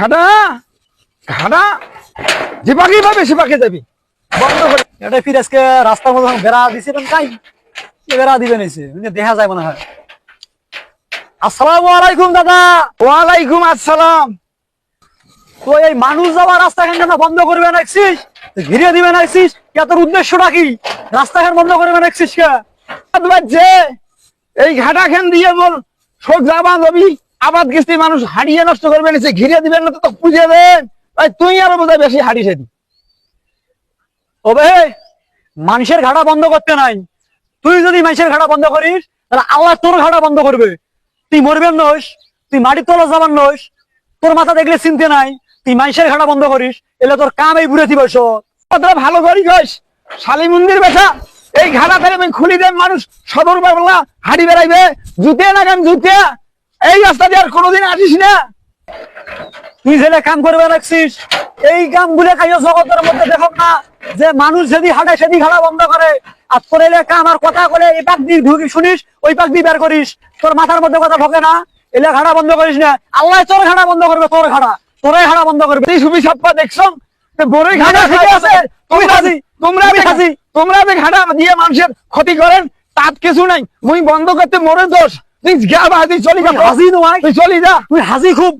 ঘাটা ঘাটা যে পাখি পাবে সে পাখি যাবি বন্ধ করে। এটা ফির আজকে রাস্তার মধ্যে বেড়া দিছিলেন তাই বেড়া দিবেন এসে দেখা যায় মনে হয়। আসসালামু আলাইকুম দাদা। ওয়ালাইকুম আসসালাম। তো এই মানুষ যাওয়া রাস্তাখান বন্ধ করবে নাকছিস, ঘিরে দিবে নাকছিস, তোর উদ্দেশ্যটা কি? রাস্তাখান বন্ধ করবে নাকছিস কে? বাজছে এই ঘাটা খান দিয়ে বল শোক যাবা যাবি আবাদ কিস্তি মানুষ হারিয়ে নষ্ট করবে নিচে ঘিরে দিবেন না তো পুজে দেন ভাই তুই আরো বোধহয় বেশি হারিয়ে সেদি। ও ভাই মানুষের ঘাটা বন্ধ করতে নাই, তুই যদি মানুষের ঘাটা বন্ধ করিস তাহলে আল্লাহ তোর ঘাটা বন্ধ করবে। তুই মরবেন নস, তুই মাটির তলা যাবার নস, তোর মাথা দেখলে চিনতে নাই, তুই মানুষের ঘাটা বন্ধ করিস, এলে তোর কাম এই বুড়ে দিবস। ভালো করি কইস শালি মন্দির বেটা এই ঘাটা ফেলে আমি খুলি দেন মানুষ সদর বাংলা হাড়ি বেড়াইবে জুতে না কেন জুতে এই রাস্তা দিয়ে আর কোনোদিন আসিস না। তুই যেলে কাম করবে রাখছিস এই কাম গুলো খাইও জগতের মধ্যে দেখো না যে মানুষ যদি হাঁটে সেদি ঘাড়া বন্ধ করে, আর তোর এলে কাম আর কথা করে এই পাক দিয়ে ঢুকি শুনিস ওই পাক দিয়ে বের করিস, তোর মাথার মধ্যে কথা ঢোকে না, এলে ঘাড়া বন্ধ করিস না, আল্লাহ তোর ঘাড়া বন্ধ করবে, তোর ঘাড়া তোরাই ঘাড়া বন্ধ করবে। এই সুবি সাপ্পা দেখছো বড়ই ঘাটা ঠিক আছে তুই হাজি, তোমরা যে ঘাটা দিয়ে মানুষের ক্ষতি করেন তার কিছু নাই মুই বন্ধ করতে মরে দোষ তুই যা ভাই চলি যা হাজি নয়, তুই চলি যা তুই হাজি খুব